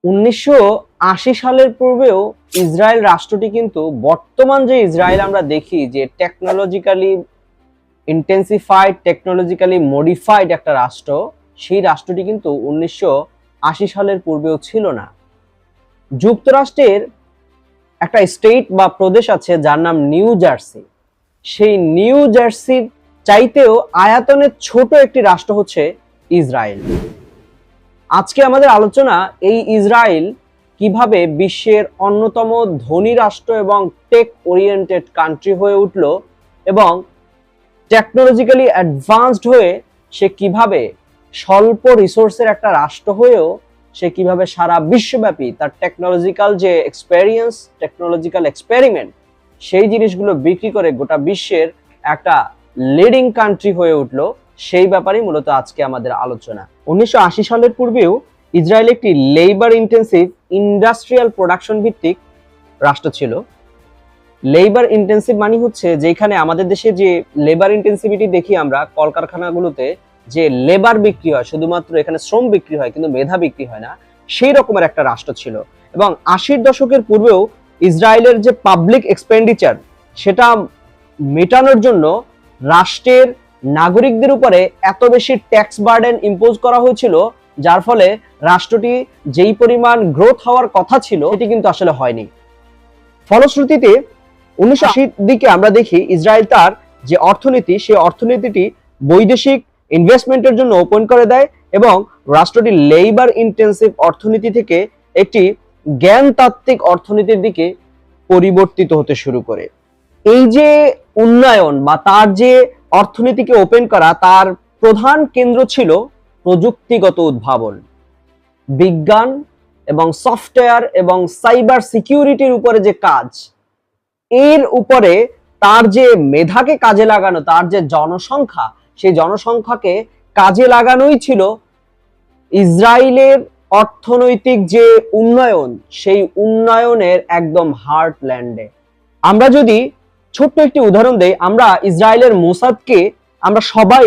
1980 সালের পূর্বেও ইসরায়েল রাষ্ট্রটি কিন্তু বর্তমান যে ইসরায়েল আমরা দেখি যে টেকনোলজিক্যালি ইন্টেন্সিফাইড টেকনোলজিক্যালি মডিফাইড একটা রাষ্ট্র, সেই রাষ্ট্রটি কিন্তু 1980 সালের পূর্বেও ছিল না। যুক্তরাষ্ট্রের একটা স্টেট বা প্রদেশ আছে যার নাম নিউ জার্সি। সেই নিউ জার্সির চাইতেও আয়তনে ছোট একটি রাষ্ট্র হচ্ছে ইসরায়েল। আজকে আমাদের আলোচনা এই ইসরায়েল কিভাবে বিশ্বের অন্যতম ধনী রাষ্ট্র এবং টেক ওরিয়েন্টেড কান্ট্রি হয়ে উঠল এবং টেকনোলজিক্যালি অ্যাডভান্সড হয়ে সে কিভাবে স্বল্প রিসোর্সের একটা রাষ্ট্র হয়েও সে কিভাবে সারা বিশ্বব্যাপী তার টেকনোলজিক্যাল যে এক্সপেরিয়েন্স, টেকনোলজিক্যাল এক্সপেরিমেন্ট, সেই জিনিসগুলো বিক্রি করে গোটা বিশ্বের একটা লিডিং কান্ট্রি হয়ে উঠলো, সেই ব্যাপারেই মূলত আজকে আমাদের আলোচনা। 1980 সালের পূর্বেও ইসরায়েল একটি লেবার ইন্টেন্সিভ ইন্ডাস্ট্রিয়াল প্রোডাকশন ভিত্তিক রাষ্ট্র ছিল। লেবার ইন্টেন্সিভ মানে হচ্ছে যেখানে আমাদের দেশে যে লেবার ইন্টেন্সিভিটি দেখি আমরা কলকারখানাগুলোতে, যে লেবার বিক্রি হয়, শুধুমাত্র এখানে শ্রম বিক্রি হয় কিন্তু মেধা বিক্রি হয় না, সেই রকমের একটা রাষ্ট্র ছিল। এবং 80-র দশকের পূর্বেও ইসরায়েলের যে পাবলিক এক্সপেন্ডিচার, সেটা মেটানোর জন্য রাষ্ট্রের নাগরিকদের উপরে এত বেশি ট্যাক্স বার্ডেন ইম্পোজ করা হয়েছিল, যার ফলে রাষ্ট্রটি যেই পরিমাণ গ্রোথ হওয়ার কথা ছিল সেটি কিন্তু আসলে হয়নি। ফলশ্রুতিতে 1980-র দিকে আমরা দেখি ইসরায়েল তার যে অর্থনীতি, সেই অর্থনীতিটি বৈদেশিক ইনভেস্টমেন্টের জন্য ওপেন করে দেয় এবং রাষ্ট্রটি লেবার ইন্টেন্সিভ অর্থনীতি থেকে একটি জ্ঞানতাত্ত্বিক অর্থনীতির দিকে পরিবর্তিত হতে শুরু করে। এই যে উন্নয়ন বা তার যে অর্থনীতিকে ওপেন করা, তার প্রধান কেন্দ্র ছিল প্রযুক্তিগত উদ্ভাবন, বিজ্ঞান এবং সফটওয়্যার এবং সাইবার সিকিউরিটির উপরে যে কাজ, এর উপরে তার যে মেধাকে কাজে লাগানো, তার যে জনসংখ্যা, সেই জনসংখ্যাকে কাজে লাগানোই ছিল ইসরায়েলের অর্থনৈতিক যে উন্নয়ন, সেই উন্নয়নের একদম হার্টল্যান্ডে। আমরা যদি ছোট্ট একটি উদাহরণ দেই, আমরা ইসরায়েলের মোসাদকে আমরা সবাই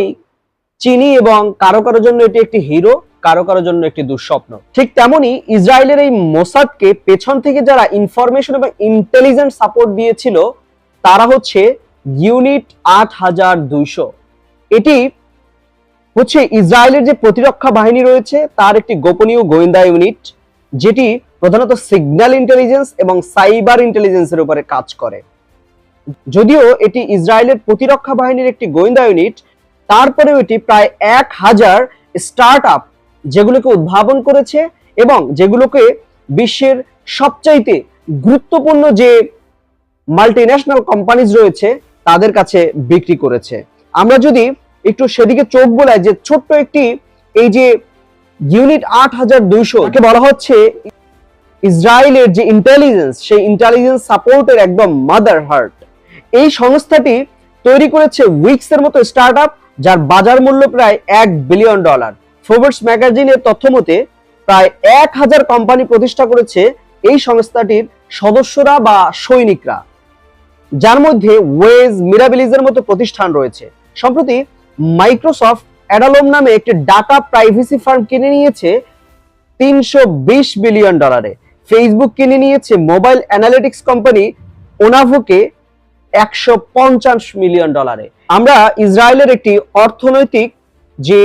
চিনি এবং কারো কারোর জন্য এটি একটি হিরো, কারো কারোর জন্য একটি দুঃস্বপ্ন। ঠিক তেমনি ইসরায়েলের এই মোসাদকে পেছন থেকে যারা ইনফরমেশন এবং ইন্টেলিজেন্স সাপোর্ট দিয়েছিল তারা হচ্ছে ইউনিট 8200। এটি হচ্ছে ইসরায়েলের যে প্রতিরক্ষা বাহিনী রয়েছে তার একটি গোপনীয় গোয়েন্দা ইউনিট, যেটি প্রধানত সিগন্যাল ইন্টেলিজেন্স এবং সাইবার ইন্টেলিজেন্সের উপরে কাজ করে। যদিও এটি ইসরায়েলের প্রতিরক্ষা বাহিনীর একটি গোয়েন্দা ইউনিট, তারপরেও এটি প্রায় 1000 স্টার্ট আপ যেগুলোকে উদ্ভাবন করেছে এবং যেগুলোকে বিশ্বের সবচাইতে গুরুত্বপূর্ণ যে মাল্টিন্যাশনাল কোম্পানিজ রয়েছে তাদের কাছে বিক্রি করেছে। আমরা যদি একটু সেদিকে চোখ বোলাই, যে ছোট্ট একটি এই যে ইউনিট 8200 কে বলা হচ্ছে ইসরায়েলের যে ইন্টেলিজেন্স, সেই ইন্টেলিজেন্স সাপোর্টের একদম মাদার হার্ট। এই সংস্থাটি তৈরি করেছে উইক্স এর মতো স্টার্ট আপ, যার বাজার মূল্য প্রায় $1 বিলিয়ন। ফোর্বস ম্যাগাজিনের তথ্য মতে প্রায় 1000 কোম্পানি প্রতিষ্ঠা করেছে এই সংস্থাটির সদস্যরা বা সৈনিকরা, যার মধ্যে ওয়েজ, মিরাবিলিজের মতো প্রতিষ্ঠান রয়েছে। সম্প্রতি মাইক্রোসফট অ্যাডালোম নামে একটি ডাটা প্রাইভেসি ফার্ম কিনে নিয়েছে $320 বিলিয়ন। ফেসবুক কিনে নিয়েছে মোবাইল অ্যানালিটিক্স কোম্পানি ওনাভোকে $150 মিলিয়ন। আমরা ইসরায়েলের একটি অর্থনৈতিক যে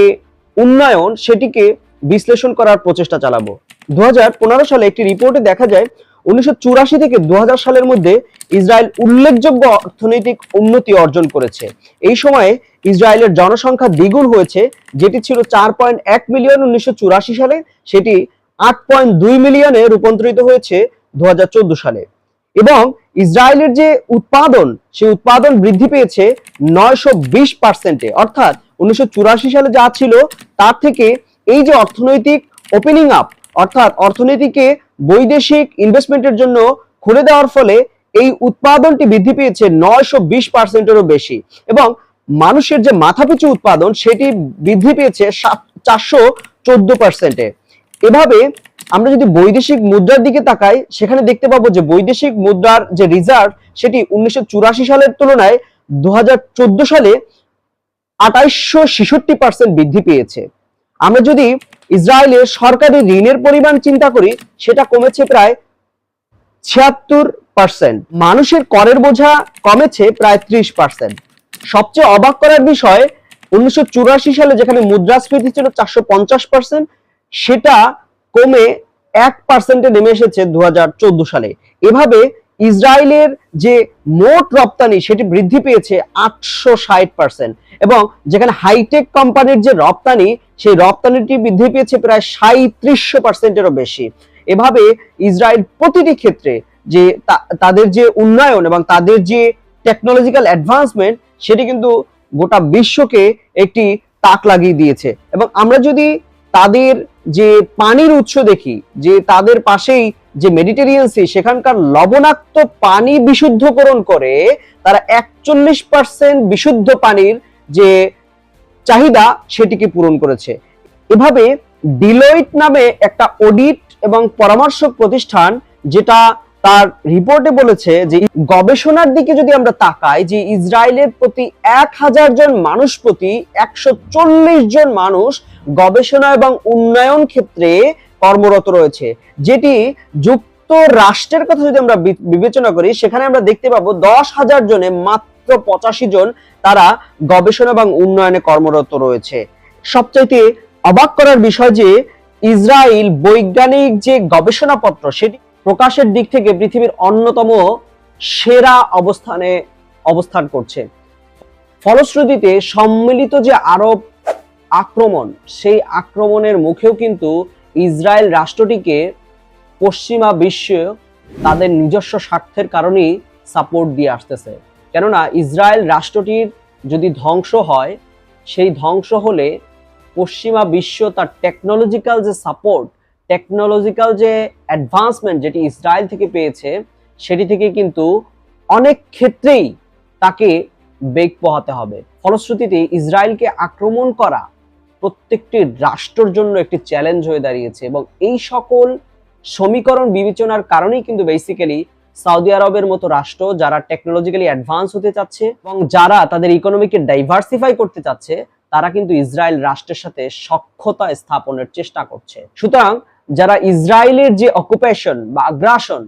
উন্নয়ন সেটিকে বিশ্লেষণ করার প্রচেষ্টা চালাবো। 2015 সালে একটি রিপোর্টে দেখা যায় 1984 থেকে 2000 সালের মধ্যে ইসরায়েল উল্লেখযোগ্য অর্থনৈতিক উন্নতি অর্জন করেছে। এই সময়ে ইসরায়েলের জনসংখ্যা দ্বিগুণ হয়েছে, যেটি ছিল 4.1 মিলিয়ন 1984 সালে, সেটি 8.2 মিলিয়নে রূপান্তরিত হয়েছে 2014 সালে। এবং ইসরায়েলের যে উৎপাদন, সেই উৎপাদন বৃদ্ধি পেয়েছে 920%। অর্থাৎ 1984 সালে যা ছিল তার থেকে এই যে অর্থনৈতিক ওপেনিং আপ, অর্থাৎ অর্থনীতিকে বৈদেশিক ইনভেস্টমেন্টের জন্য খুলে দেওয়ার ফলে এই উৎপাদনটি বৃদ্ধি পেয়েছে 920%-এরও বেশি। এবং মানুষের যে মাথাপিছু উৎপাদন, সেটি বৃদ্ধি পেয়েছে 414%-এ। এভাবে আমরা যদি বৈদেশিক মুদ্রার দিকে তাকাই, সেখানে দেখতে পাবো যে বৈদেশিক মুদ্রার যে রিজার্ভ, সেটি 1984 সালের তুলনায় 2014 সালে 2866% বৃদ্ধি পেয়েছে। আমরা যদি ইসরায়েলের সরকারি ঋণের পরিমাণ চিন্তা করি, সেটা কমেছে প্রায় 76%। মানুষের করের বোঝা কমেছে প্রায় 30%। সবচেয়ে অবাক করার বিষয়, 1984 সালে যেখানে মুদ্রাস্ফীতি ছিল 450%, সেটা কমে 1%-এ নেমে এসেছে 2014 সালে। এভাবে ইসরায়েলের যে মোট রপ্তানি সেটি বৃদ্ধি পেয়েছে 860%, এবং যেখানে হাইটেক কোম্পানির যে রপ্তানি, সেই রপ্তানিটি বৃদ্ধি পেয়েছে প্রায় 37%-এরও বেশি। এভাবে ইসরায়েল প্রতিটি ক্ষেত্রে যে তাদের যে উন্নয়ন এবং তাদের যে টেকনোলজিক্যাল অ্যাডভান্সমেন্ট, সেটি কিন্তু গোটা বিশ্বকে একটি তাক লাগিয়ে দিয়েছে। এবং আমরা যদি তাদের যে পানির উৎস দেখি, যে তাদের পাশেই যে মেডিটেরিয়ান সি, সেখানকার লবণাক্ত পানি বিশুদ্ধকরণ করে তারা 41% বিশুদ্ধ পানির যে চাহিদা সেটিকে পূরণ করেছে। এভাবে ডিলয়েট নামে একটা অডিট এবং পরামর্শক প্রতিষ্ঠান, যেটা তার রিপোর্টে বলেছে যে গবেষণার দিকে যদি আমরা তাকাই, যে ইসরায়েলের প্রতি 1000 জন মানুষ প্রতি 140 জন মানুষ গবেষণা এবং উন্নয়ন ক্ষেত্রে কর্মরত রয়েছে, যেটি যুক্তরাষ্ট্রের কথা যদি আমরা বিবেচনা করি, সেখানে আমরা দেখতে পাবো 10,000 জনে মাত্র 85 জন তারা গবেষণা এবং উন্নয়নে কর্মরত রয়েছে। সবচাইতে অবাক করার বিষয় যে ইসরায়েল বৈজ্ঞানিক যে গবেষণাপত্র, সেটি প্রকাশের দিক থেকে পৃথিবীর অন্যতম সেরা অবস্থানে অবস্থান করছে। ফলশ্রুতিতে সম্মিলিত যে আরব আক্রমণ, সেই আক্রমণের মুখেও কিন্তু ইসরায়েল রাষ্ট্রটিকে পশ্চিমা বিশ্ব তাদের নিজস্ব স্বার্থের কারণেই সাপোর্ট দিয়ে আসতেছে। কেননা ইসরায়েল রাষ্ট্রটির যদি ধ্বংস হয়, সেই ধ্বংস হলে পশ্চিমা বিশ্ব তার টেকনোলজিক্যাল যে সাপোর্ট, টেকনোলজিক্যাল যে অ্যাডভান্সমেন্ট যেটি ইসরায়েল থেকে পেয়েছে, সেটি থেকে কিন্তু অনেক ক্ষেত্রেই তাকে বেগ পোহাতে হবে। ফলশ্রুতিতে ইসরায়েলকে আক্রমণ করা প্রত্যেকটি রাষ্ট্রের জন্য একটি চ্যালেঞ্জ হয়ে দাঁড়িয়েছে, এবং এই সকল সমীকরণ বিবেচনার কারণেই কিন্তু বেসিক্যালি সৌদি আরবের মতো রাষ্ট্র, যারা টেকনোলজিক্যালি অ্যাডভান্স হতে চাচ্ছে এবং যারা তাদের ইকোনমিকে ডাইভার্সিফাই করতে চাচ্ছে, তারা কিন্তু ইসরায়েল রাষ্ট্রের সাথে সখ্যতা স্থাপনের চেষ্টা করছে। সুতরাং যারা ইসরায়েলের যে অকুপেশন বা আগ্রাসন,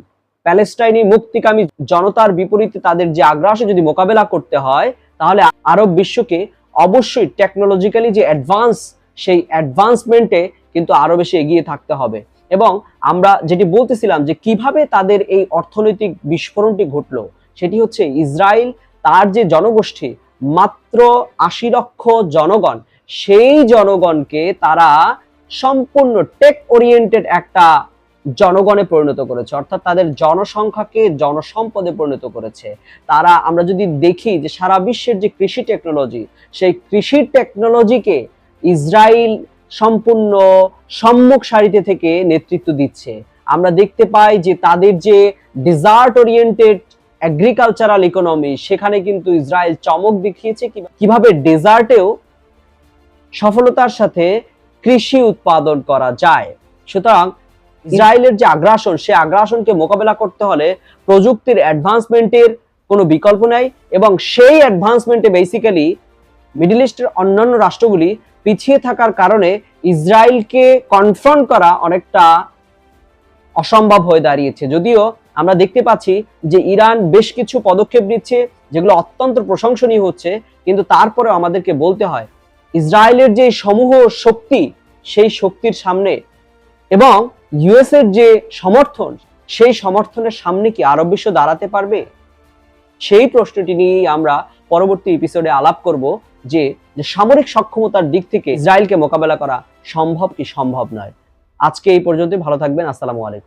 প্যালেস্টাইনি মুক্তিকামী জনতার বিপরীতে তাদের যে আগ্রাসন যদি মোকাবেলা করতে হয়, তাহলে আরব বিশ্বকে অবশ্যই টেকনোলজিক্যালি যে অ্যাডভান্স, সেই অ্যাডভান্সমেন্টে কিন্তু আরো বেশি এগিয়ে থাকতে হবে। এবং আমরা যেটি বলতেছিলাম যে কিভাবে তাদের এই অর্থনৈতিক বিস্ফোরণটি ঘটলো, সেটি হচ্ছে ইসরায়েল তার যে জনগোষ্ঠী মাত্র 80 লক্ষ জনগণ, সেই জনগণকে তারা সম্পূর্ণ টেক ওরিয়েন্টেড একটা জনগণে পরিণত করেছে, অর্থাৎ তাদের জনসংখ্যাকে জনসম্পদে পরিণত করেছে। তারা, আমরা যদি দেখি যে সারা বিশ্বের যে কৃষি টেকনোলজি, সেই কৃষি টেকনোলজিকে ইসরায়েল সম্পূর্ণ সম্মুখ সারিতে থেকে নেতৃত্ব দিচ্ছে। আমরা দেখতে পাই যে তাদের যে ডেজার্ট ওরিয়েন্টেড এগ্রিকালচারাল ইকোনমি, সেখানে কিন্তু ইসরায়েল চমক দেখিয়েছে কিভাবে ডেজার্টেও সফলতার সাথে কৃষি উৎপাদন করা যায়। সুতরাং ইসরায়েলের যে আগ্রাসন, সে আগ্রাসনকে মোকাবেলা করতে হলে প্রযুক্তির অ্যাডভান্সমেন্টের কোনো বিকল্প নাই, এবং সেই অ্যাডভান্সমেন্টে বেসিক্যালি মিডল ইস্টের অন্যান্য রাষ্ট্রগুলি পিছিয়ে থাকার কারণে ইসরায়েলকে কনফ্রন্ট করা অনেকটা অসম্ভব হয়ে দাঁড়িয়েছে। যদিও আমরা দেখতে পাচ্ছি যে ইরান বেশ কিছু পদক্ষেপ নিচ্ছে, যেগুলো অত্যন্ত প্রশংসনীয় হচ্ছে, কিন্তু তারপরেও আমাদেরকে বলতে হয় ইসরায়েলের যে সমূহ শক্তি, সেই শক্তির সামনে এবং ইউএস এর যে সমর্থন, সেই সমর্থনের সামনে কি আরব বিশ্ব দাঁড়াতে পারবে? সেই প্রশ্নটি নিয়েই আমরা পরবর্তী এপিসোডে আলাপ করব যে সামরিক সক্ষমতার দিক থেকে ইসরায়েলকে মোকাবেলা করা সম্ভব কি সম্ভব নয়। আজকে এই পর্যন্ত, ভালো থাকবেন। আসসালামু আলাইকুম।